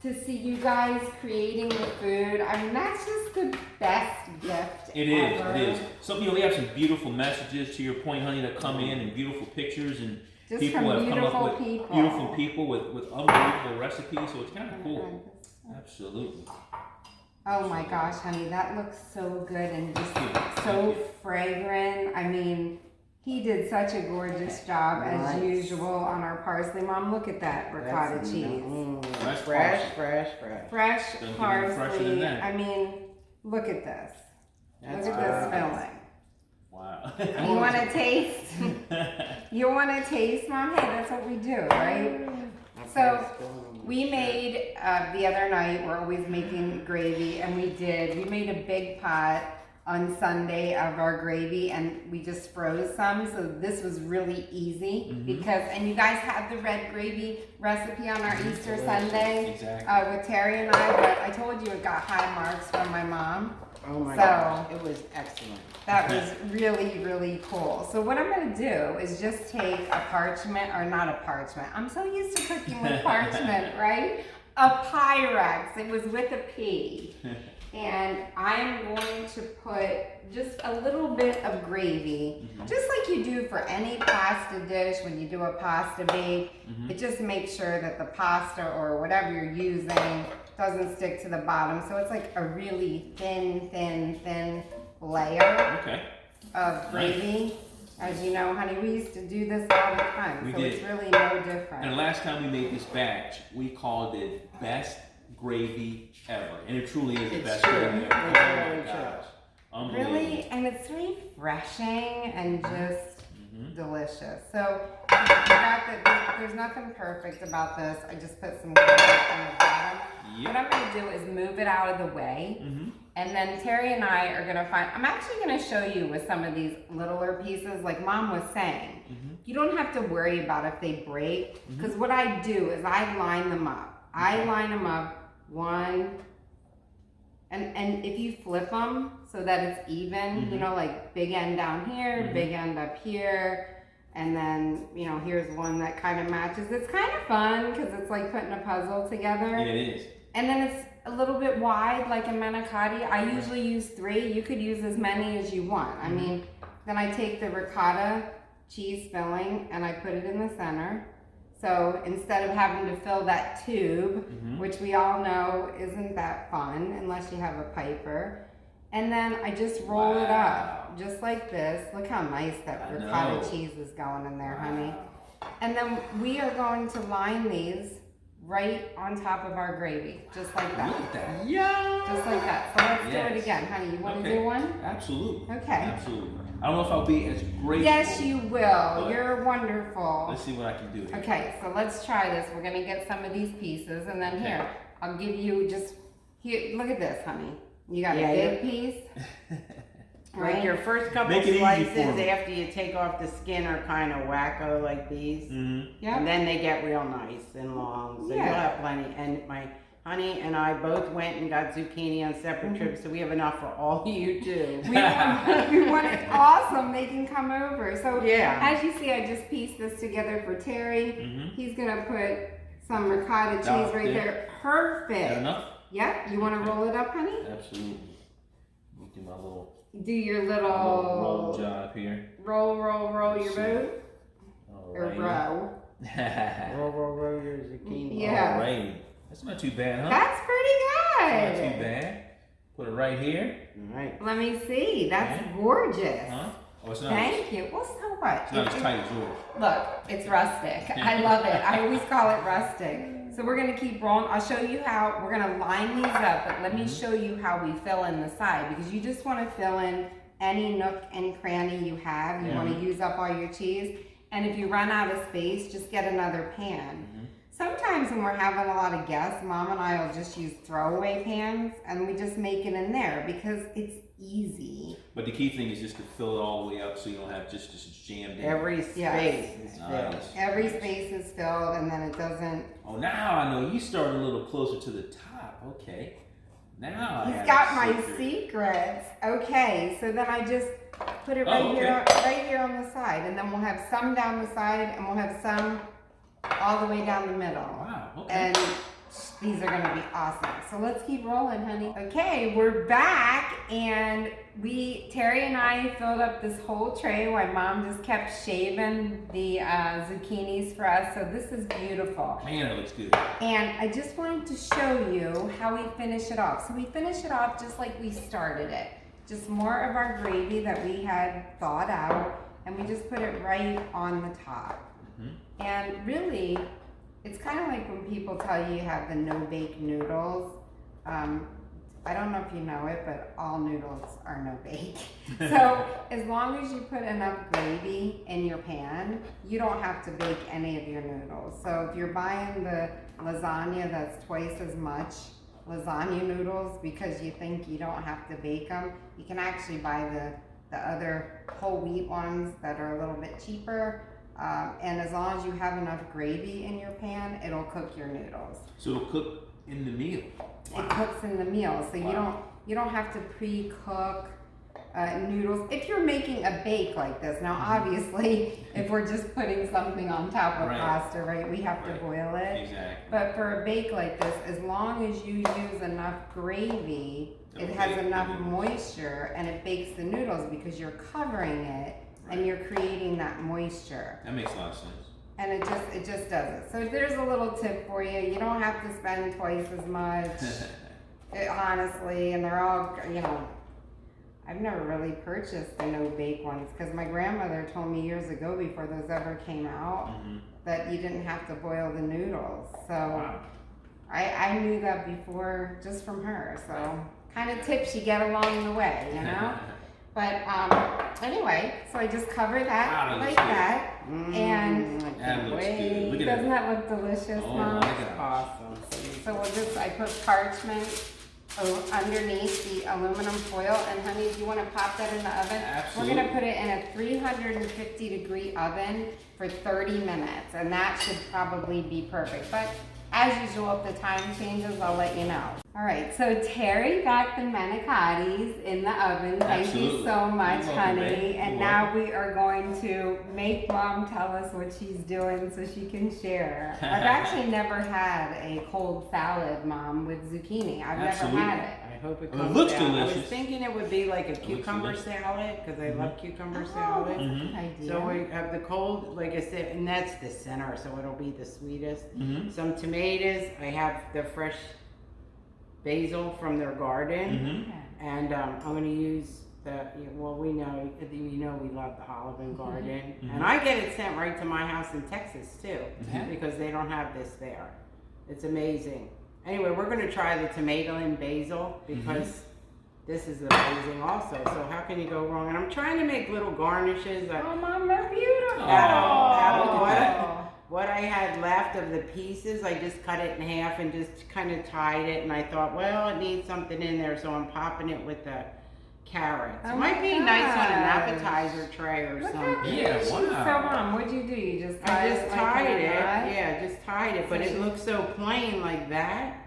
S2: to see you guys creating the food. I mean, that's just the best gift
S1: It is.
S2: ever.
S1: It is. So, you know, we have some beautiful messages, to your point, honey, that come in, and beautiful pictures, and
S2: Just
S1: people
S2: from
S1: have come
S2: beautiful
S1: up with
S2: people.
S1: beautiful people with unbelievable recipes. So it's kind of cool. Absolutely.
S2: Oh my gosh, honey, that looks so good and just
S1: Thank you.
S2: so
S1: Thank you.
S2: fragrant. I mean, he did such a gorgeous job as
S4: Nice.
S2: usual on our parsley. Mom, look at that ricotta
S4: That's-
S2: cheese.
S1: Fresh
S4: fresh,
S1: parsley.
S4: fresh, fresh.
S2: Fresh
S1: Doesn't get any fresher than
S2: parsley.
S1: that.
S2: I mean, look at this.
S4: That's
S2: Look at this
S4: good.
S2: filling.
S1: Wow.
S2: You want to taste? You want to taste, Mom? Hey, that's what we do, right? So, we made the other night, we're always making gravy, and we made a big pot on Sunday of our gravy, and we just froze some, so this was really easy because, and you guys had the red gravy recipe on our Easter Sunday
S1: Exactly.
S2: with Terry and I, but I told you it got high marks from my mom.
S4: Oh my
S2: So-
S4: gosh, it was excellent.
S2: That was really, really cool. So what I'm gonna do is just take a parchment, or not a parchment. I'm so used to cooking with parchment, right? A Pyrex, it was with a P. And I'm going to put just a little bit of gravy, just like you do for any pasta dish when you do a pasta bake. It just makes sure that the pasta or whatever you're using doesn't stick to the bottom. So it's like a really thin layer
S1: Okay.
S2: of gravy. As you know, honey, we used to do this all the time,
S1: We
S2: so
S1: did.
S2: it's really no
S1: And the
S2: different.
S1: last time we made this batch, we called it best gravy ever, and it truly is the
S4: It's
S1: best
S4: true.
S1: gravy
S4: It's
S1: ever. Oh my
S4: really
S1: gosh.
S4: true.
S1: Unbelievable.
S2: Really, and it's refreshing and just
S1: Mhm.
S2: delicious. So there's nothing perfect about this. I just put some garlic on the bottom.
S1: Yep.
S2: What I'm gonna do is move it out of the way.
S1: Mhm.
S2: And then Terry and I are gonna I'm actually gonna show you with some of these littler pieces, like Mom was saying. You don't have to worry about if they break, because what I do is I line them up. I line them up one, and if you flip them so that it's even, you know, like big end down here, big end up here, and then, you know, here's one that kind of matches. It's kind of fun, because it's like putting a puzzle together.
S1: Yeah, it is.
S2: And then it's a little bit wide, like a manicotti. I usually use 3. You could use as many as you want. I mean, then I take the ricotta cheese filling and I put it in the center. So instead of having to fill that tube, which we all know isn't that fun unless you have a piper, and then I just roll it up just like this. Look how nice that ricotta cheese is going in there, honey. And then we are going to line these right on top of our gravy, just like that.
S1: Look at that.
S4: Yeah.
S2: Just like that. So let's do it again, honey. You want to do one?
S1: Absolutely.
S2: Okay.
S1: Absolutely. I don't know if I'll be as grateful.
S2: Yes, you will. You're wonderful.
S1: Let's see what I can do here.
S2: Okay, so let's try this. We're gonna get some of these pieces, and then here, I'll give you just here. Look at this, honey. You got a big piece.
S4: Like your first couple
S1: Make it easy
S4: slices
S1: for 'em.
S4: after you take off the skin are kind of wacko like these.
S2: Yeah.
S4: And then they get real nice and long. So
S2: Yeah.
S4: you'll have plenty. And my honey and I both went and got zucchini on separate trips, so we have enough for all you too.
S2: We want it awesome. They can come over. So
S4: Yeah.
S2: as you see, I just pieced this together for Terry. He's gonna put some ricotta cheese right there. Perfect.
S1: Got enough?
S2: Yep. You want to roll it up, honey?
S1: Absolutely. Let me do my little
S2: Do your
S1: roll
S2: little
S1: job here.
S2: roll your boat or
S1: Alrighty.
S2: row.
S4: Roll your zucchini.
S2: Yeah.
S1: Alrighty. That's not too bad, huh?
S2: That's pretty
S1: Not
S2: good.
S1: too bad. Put it right here.
S4: All right.
S2: Let me see. That's
S1: Yeah.
S2: gorgeous.
S1: Huh? Oh, it's not.
S2: Thank you. Well, so what?
S1: It's not as tight as yours.
S2: Look, it's rustic. I love it. I always call it rustic. So we're gonna keep rolling. I'll show you how we're gonna line these up, but let me show you how we fill in the side, because you just want to fill in any nook and cranny you have. You want to use up all your cheese, and if you run out of space, just get another pan. Sometimes when we're having a lot of guests, Mom and I will just use throwaway pans, and we just make it in there because it's easy.
S1: But the key thing is just to fill it all the way up so you don't have just jammed in.
S4: Every space is filled.
S1: Nice.
S2: Every space is filled, and then it doesn't.
S1: Oh, now I know. You started a little closer to the top. Okay. Now I
S2: He's
S1: have
S2: got
S1: a
S2: my
S1: secret.
S2: secrets. Okay, so then I just put it right here on the side, and then we'll have some down the side, and we'll have some all the way down the middle.
S1: Wow. Okay.
S2: And these are gonna be awesome. So let's keep rolling, honey. Okay, we're back, and Terry and I filled up this whole tray while Mom just kept shaving the zucchinis for us. So this is beautiful.
S1: Man, it looks good.
S2: And I just wanted to show you how we finish it off. So we finish it off just like we started it. Just more of our gravy that we had thawed out, and we just put it right on the top. And really, it's kind of like when people tell you you have the no-bake noodles. I don't know if you know it, but all noodles are no-bake. So as long as you put enough gravy in your pan, you don't have to bake any of your noodles. So if you're buying the lasagna that's twice as much lasagna noodles because you think you don't have to bake them, you can actually buy the other whole wheat ones that are a little bit cheaper. And as long as you have enough gravy in your pan, it'll cook your noodles.
S1: So it'll cook in the meal. Wow.
S2: It cooks in the meal, so you don't have to pre-cook noodles. If you're making a bake like this, now obviously, if we're just putting something on top of pasta, right, we have to boil it.
S1: Exactly.
S2: But for a bake like this, as long as you use enough gravy, it has enough moisture, and it bakes the noodles because you're covering it. And you're creating that moisture.
S1: That makes a lot of sense.
S2: And it just does it. So there's a little tip for you. You don't have to spend twice as much, honestly. And they're all, I've never really purchased the no-bake ones because my grandmother told me years ago before those ever came out that you didn't have to boil the noodles. So I knew that before just from her. So kind of tips you get along the way, But anyway, so I just cover that like that, and
S1: That looks good. Look at
S2: doesn't
S1: that.
S2: that look delicious,
S1: Oh
S2: Mom?
S1: my gosh.
S4: Awesome.
S2: So I put parchment underneath the aluminum foil, and honey, if you want to pop that in the oven,
S1: Absolutely.
S2: we're gonna put it in a 350-degree oven for 30 minutes, and that should probably be perfect. But as usual, if the time changes, I'll let you know. All right, so Terry got the manicottis in the oven. Thank
S1: Absolutely.
S2: you so much,
S1: You're welcome,
S2: honey.
S1: babe.
S2: And
S1: You're
S2: now we are going to make Mom tell us what she's doing so she can share. I've actually never had a cold salad, Mom, with zucchini. I've
S1: Absolutely.
S2: never had it.
S4: I hope it
S1: Well, it
S4: comes
S1: looks
S4: out. I
S1: delicious.
S4: was thinking it would be like a
S1: looks
S4: cucumber
S1: delicious.
S4: salad because I love cucumber
S2: Oh,
S4: salad.
S2: that's a
S1: Mhm.
S2: good idea.
S4: So we have the cold, like I said, and that's the center, so it'll be the sweetest.
S1: Mhm.
S4: Some tomatoes. I have the fresh basil from their garden,
S1: Mhm.
S4: and I'm going to use the. Well, we know we love the Olive Garden,
S1: Mhm.
S4: and I get it sent right to my house in Texas too,
S1: Mhm.
S4: because they don't have this there. It's amazing. Anyway, we're going to try the tomato and basil because. This is amazing also, so how can you go wrong? And I'm trying to make little garnishes.
S2: Oh, Mom, they're beautiful.
S4: Out of
S1: look at
S4: what I had left of the pieces, I just cut it in half and just kind of tied it. And I thought, well, it needs something in there, so I'm popping it with the carrots.
S2: Oh
S4: It might
S2: my
S4: be nice on an
S2: gosh.
S4: appetizer tray or
S2: Look
S4: something.
S2: how
S1: Yeah,
S2: cute. So,
S1: wow.
S2: Mom, what'd you do? You just tied
S4: I just
S2: it like
S4: tied
S2: in a
S4: it.
S2: knot?
S4: Yeah, just tied it, but
S2: So
S4: it
S2: she-
S4: looks so plain like that.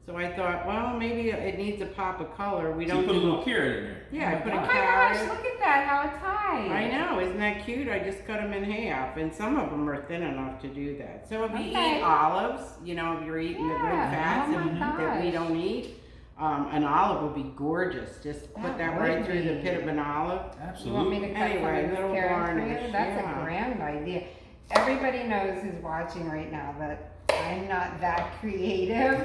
S4: So I thought, well, maybe it needs a pop of color. We
S1: So
S4: don't
S1: you put a
S4: do
S1: little carrot in there.
S4: Yeah, I put
S2: Oh
S4: a
S2: my
S4: carrot.
S2: gosh, look at that, how it's tied.
S4: I know, isn't that cute? I just cut them in half, and some of them are thin enough to do that. So if you
S2: Okay.
S4: eat olives, you know, if you're eating the good
S2: Yeah.
S4: fats
S2: Oh my
S4: that we
S2: gosh.
S4: don't eat, an olive would be gorgeous. Just put
S2: That
S4: that right
S2: would
S4: through the
S2: be.
S4: pit of an olive.
S2: You want me
S1: Absolutely.
S2: to cut
S4: Anyway,
S2: some of this
S4: little
S2: carrot for
S4: garnish,
S2: you? That's
S4: yeah.
S2: a grand idea. Everybody knows who's watching right now that I'm not that creative,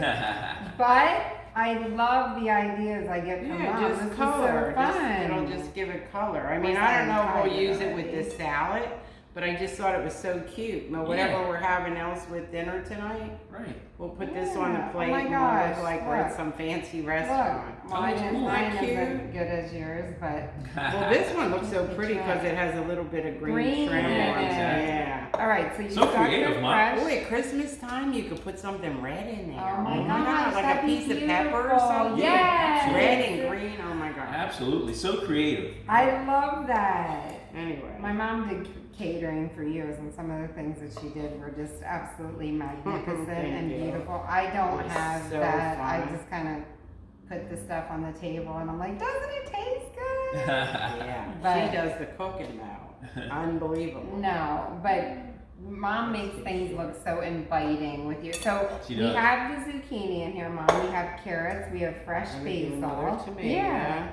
S2: but I love the ideas I get from Mom.
S4: Yeah,
S2: This
S4: just color.
S2: is so fun.
S4: It'll just give it color. I mean,
S2: Once
S4: I don't
S2: I
S4: know if
S2: tried
S4: we'll
S2: it
S4: use it with
S2: already.
S4: this salad, but I just thought it was so cute. But whatever
S1: Yeah.
S4: we're having else with dinner tonight,
S1: Right.
S4: we'll put this on the
S2: Yeah. Oh
S4: plate
S2: my
S4: and we'll
S2: gosh,
S4: look like we're at
S2: look.
S4: some fancy
S2: Look,
S4: restaurant.
S2: mine,
S1: Oh,
S2: is,
S1: cool.
S2: mine
S4: Cute.
S2: isn't good as yours, but
S4: Well, this one looks so pretty because it has a little bit of green trim on
S2: in
S4: it.
S2: it.
S4: Yeah.
S2: all right. So you
S1: So
S2: stuck
S1: creative,
S2: the
S1: Mom.
S2: fresh.
S4: Oh, at Christmas time, you could put something red in there.
S2: Oh my
S1: Oh my
S2: gosh,
S4: like
S2: that'd
S4: a
S2: be
S4: piece of pepper or
S2: beautiful.
S4: something.
S2: Yes.
S4: Red and green. Oh my god.
S1: Absolutely. So creative.
S2: I love that.
S4: Anyway.
S2: My mom did catering for years, and some of the things that she did were just absolutely magnificent
S4: Thank
S2: and
S4: you.
S2: beautiful. I don't
S4: It's
S2: have
S4: so
S2: that. I
S4: fun.
S2: just kind of put the stuff on the table, and I'm like, doesn't it taste good?
S4: Yeah.
S2: But-
S4: She does the cooking now. Unbelievable.
S2: No, but Mom makes things look so inviting with you. So
S1: She
S2: we
S1: does.
S2: have the zucchini in here, Mom. We have carrots. We have fresh
S4: And we do another
S2: basil.
S4: tomato.
S2: Yeah.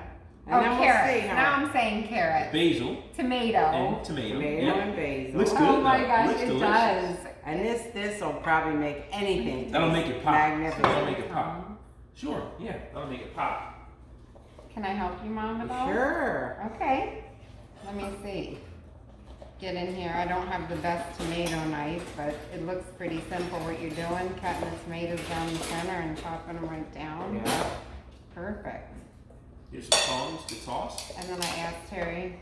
S4: And
S2: Oh,
S4: then we'll
S2: carrots.
S4: see
S2: Now
S4: how
S2: I'm saying carrot.
S1: Basil
S2: Tomato.
S1: and tomato.
S4: tomato
S1: Yeah.
S4: and basil.
S1: Looks good.
S2: Oh my
S1: though.
S2: gosh,
S1: Looks
S2: it
S1: delicious.
S2: does.
S4: And this will probably make anything
S1: That'll
S4: taste
S1: make it pop.
S4: magnificent.
S1: That'll make it pop. Sure. Yeah. That'll make it pop.
S2: Can I help you, Mom, at all?
S4: Sure.
S2: Okay. Let me see. Get in here. I don't have the best tomato knife, but it looks pretty simple what you're doing. Cutting the tomatoes down the center and chopping them right down.
S4: Yeah.
S2: Perfect.
S1: Here's some tongs to toss.
S2: And then I asked Terry,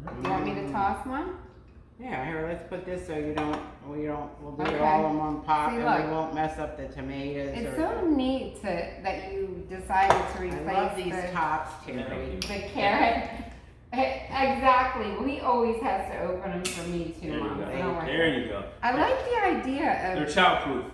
S2: do you want me to toss one?
S4: Yeah, here, let's put this so we'll do it
S2: Okay.
S4: all in one pot
S2: See,
S4: and
S2: look.
S4: we won't mess up the tomatoes.
S2: It's
S4: or
S2: so neat that you decided to
S4: I
S2: replace
S4: love these
S2: the,
S4: tops, Terry.
S2: the carrot. Exactly. Well, he always has to open them for me too,
S1: There you
S2: Mom.
S1: go.
S2: So don't worry.
S1: There you go.
S2: I like the idea
S1: They're
S2: of,
S1: childproof.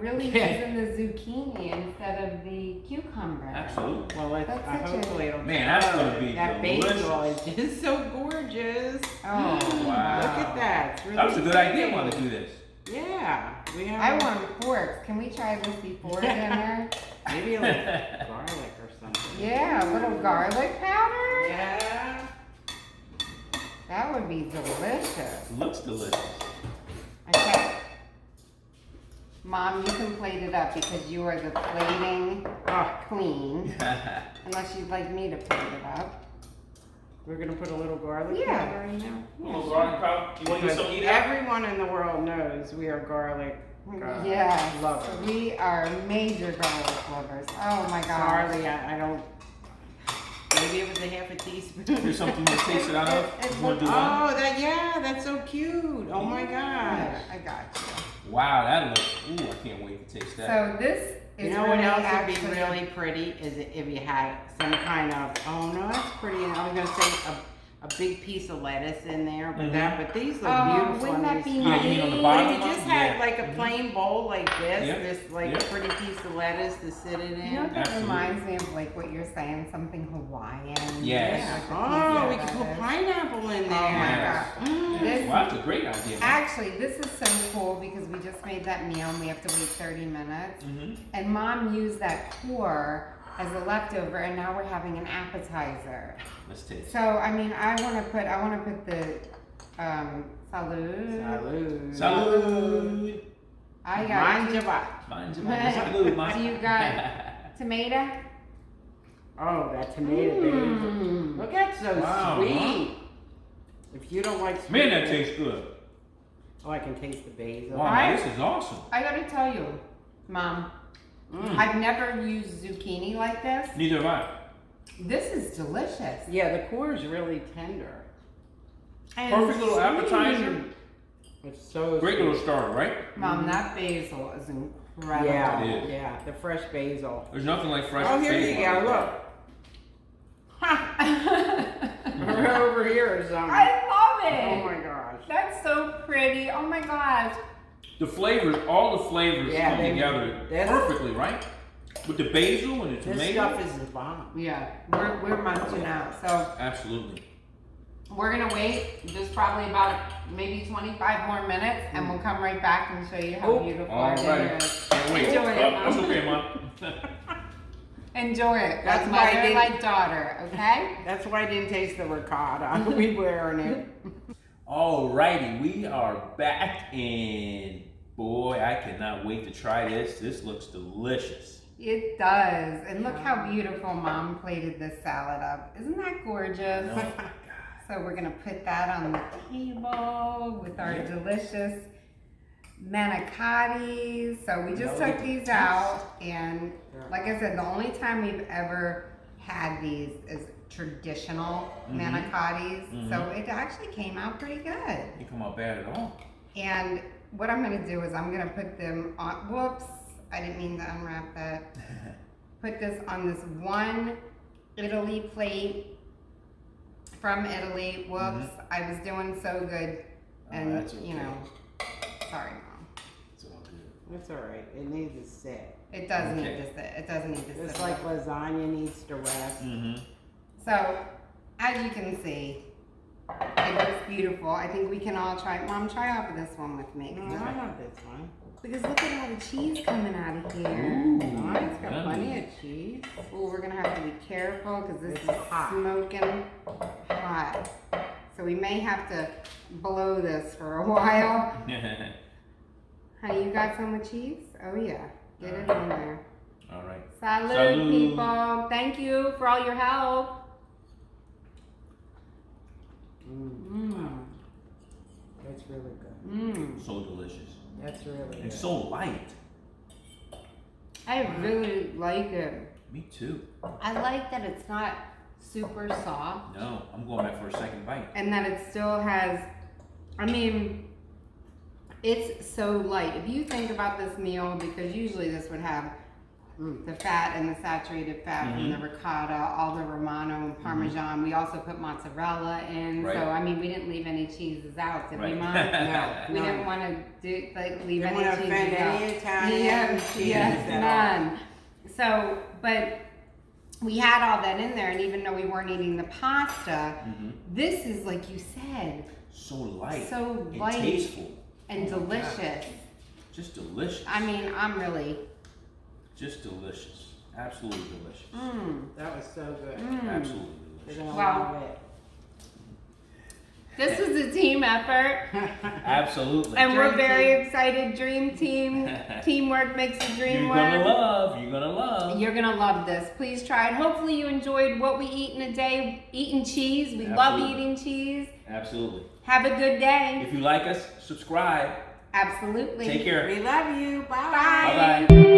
S2: really
S4: Yeah.
S2: using the zucchini instead of the cucumber.
S1: Absolutely.
S4: Well,
S2: That's such a-
S4: hopefully it'll
S1: Man, that's gonna be
S4: that
S1: delicious.
S4: basil is just so gorgeous.
S2: Oh,
S1: Wow.
S4: Look at that. It's really
S1: That was a good idea.
S4: pretty.
S1: Want to do this?
S4: Yeah, we have.
S2: I want forks. Can we try this before dinner?
S4: maybe a little garlic or something.
S2: Yeah, a little garlic powder.
S4: Yeah.
S2: That would be delicious.
S1: Looks delicious.
S2: Okay. Mom, you can plate it up because you are the plating
S4: Oh,
S2: queen. Unless you'd like me to plate it up.
S4: we're gonna put a little garlic
S2: Yeah.
S4: powder in there.
S1: Little garlic powder. You want to get
S4: Because
S1: some eat out?
S4: everyone in the world knows we are garlic.
S2: Yes,
S4: lovers.
S2: we are major garlic lovers. Oh my gosh.
S4: Sorry, I don't. Maybe it was a half a teaspoon.
S1: Here's something you want to taste it out of.
S2: It
S1: You want to do
S4: Oh,
S1: one?
S4: that's so cute. Oh my gosh.
S2: Yeah, I got you.
S1: Wow, that looks. Ooh, I can't wait to taste that.
S2: So this is
S4: You know
S2: really
S4: what else
S2: actually,
S4: would be really pretty is if you had some kind of, oh no, that's pretty. And I was gonna say a big piece of lettuce in there, but
S1: Mhm.
S4: but these look
S2: Oh,
S4: beautiful.
S2: wouldn't that be
S1: Yeah, you mean on the
S2: neat?
S1: bottom?
S4: If you just had
S1: Yeah.
S4: like a plain bowl like this,
S1: Yep.
S4: this like
S1: Yep.
S4: pretty piece of lettuce to sit it in.
S2: You know what that
S1: Absolutely.
S2: reminds me of, like what you're saying, something Hawaiian.
S1: Yes.
S4: Yeah.
S2: Like a
S4: Oh, we
S2: piece
S4: could
S2: of
S4: put
S2: lettuce.
S4: pineapple in
S2: Oh
S4: there.
S2: my
S1: Yes.
S2: God.
S4: Mm.
S2: This-
S1: Wow, that's a great idea. Man.
S2: Actually, this is so cool because we just made that meal and we have to wait 30 minutes.
S1: Mm-hmm.
S2: And Mom used that core as a leftover, and now we're having an appetizer.
S1: Let's taste.
S2: So I mean, I want to put the salud.
S4: Salud.
S1: Salud.
S2: I got.
S4: Mind your butt.
S1: Mine's salud.
S2: Do you got tomato?
S4: Oh, that tomato basil.
S2: Mm.
S4: Look, that's so
S1: Wow,
S4: sweet.
S1: huh?
S4: If you don't like sweet,
S1: Man, that tastes good.
S4: Oh, I can taste the basil.
S1: Wow,
S2: I-
S1: this is awesome.
S2: I gotta tell you, Mom,
S4: Mm.
S2: I've never used zucchini like this.
S1: Neither have I.
S2: This is delicious.
S4: Yeah, the core is really tender.
S2: And
S1: Perfect little appetizer.
S4: It's so
S1: Great
S4: sweet.
S1: little starter, right?
S2: Mom, that basil is incredible.
S4: Yeah,
S1: It is.
S4: yeah, the fresh basil.
S1: There's nothing like fresh
S4: Oh, here
S1: basil.
S4: you go. Look. Ha! We're over here or something.
S2: I love it.
S4: Oh my gosh.
S2: That's so pretty. Oh my gosh.
S1: The flavors, all the flavors
S4: Yeah,
S1: come
S4: they-
S1: together
S4: that's-
S1: perfectly, right? With the basil and the
S4: This
S1: tomato.
S4: stuff is the bomb.
S2: Yeah, we're munching out. So
S1: Absolutely.
S2: we're gonna wait just probably about maybe 25 more minutes, and we'll come right back and show you how
S4: Oh,
S2: beautiful
S1: all
S2: our dinner
S1: right.
S2: is.
S1: Can't wait.
S2: Enjoy it,
S1: Oh,
S2: Mom.
S1: that's okay, Mom.
S2: Enjoy it.
S4: That's
S2: That's
S4: why I
S2: mother
S4: didn't-
S2: like daughter. Okay.
S4: That's why I didn't taste the ricotta. We wearing it.
S1: Alrighty, we are back, and boy, I cannot wait to try this. This looks delicious.
S2: It does, and look how beautiful Mom plated this salad up. Isn't that gorgeous?
S1: Oh my God.
S2: So we're gonna put that on the table with our delicious manicottis. So we just took these out, and like I said, the only time we've ever had these is traditional manicottis. So it actually came out pretty good.
S1: Didn't come out bad at all.
S2: And what I'm gonna do is I'm gonna put them on, whoops, I didn't mean to unwrap that. Put this on this one Italy plate from Italy. Whoops, I was doing so good. And,
S1: that's okay.
S2: you know, sorry, Mom.
S1: It's all good.
S4: It's alright. It needs to sit.
S2: It does need
S1: Okay.
S2: to sit. It does need to sit.
S4: It's like lasagna needs to rest.
S1: Mm-hmm.
S2: So, as you can see, it looks beautiful. I think we can all try. Mom, try off of this one with me.
S4: No, I love this one.
S2: Because look at all the cheese coming out of here.
S4: Oh, it's got
S1: yummy.
S4: plenty of cheese.
S2: Oh, we're gonna have to be careful because this
S4: It's
S2: is
S4: hot.
S2: smoking hot. So we may have to blow this for a while. Honey, you got some with cheese? Oh yeah, get it on there.
S1: All right.
S2: Salud,
S1: Salud.
S2: people. Thank you for all your help.
S4: Mm. That's really good.
S2: Mmm.
S1: So delicious.
S4: That's really
S1: And
S4: good.
S1: so light.
S2: I really like it.
S1: Me too.
S2: I like that it's not super soft
S1: No, I'm going back for a second bite.
S2: and that it still has, I mean, it's so light. If you think about this meal, because usually this would have the fat and the saturated fat from the ricotta, all the Romano and Parmesan. We also put mozzarella in.
S1: Right.
S2: So, I mean, we didn't leave any cheeses out, did we,
S1: Right.
S2: Mom?
S4: No,
S2: We
S4: no.
S2: didn't want to do leave
S4: Didn't
S2: any
S4: wanna
S2: cheeses
S4: offend
S2: out.
S4: any Italian
S2: Yes,
S4: cheese
S2: yes,
S4: at
S2: none. So, but we had all that in there, and even though we weren't eating the pasta, this is like you said,
S1: So light.
S2: so
S1: and
S2: light
S1: tasteful.
S2: and
S1: Oh my God.
S2: delicious.
S1: Just delicious.
S2: I mean, I'm really.
S1: Just delicious. Absolutely delicious.
S4: That was so good.
S1: Absolutely
S4: You're
S1: delicious.
S4: gonna
S2: Wow.
S4: love it.
S2: This was a team effort,
S1: Absolutely.
S2: and we're
S4: Dream
S2: very
S4: team.
S2: excited. Dream team. Teamwork makes the dream
S1: You're
S2: work.
S1: gonna love. You're gonna love.
S2: You're gonna love this. Please try it. Hopefully you enjoyed what we eat in a day. Eating cheese. We love
S1: Absolutely.
S2: eating cheese.
S1: Absolutely.
S2: Have a good day.
S1: If you like us, subscribe.
S2: Absolutely.
S1: Take care.
S4: We love you. Bye.
S2: Bye.
S1: Bye bye.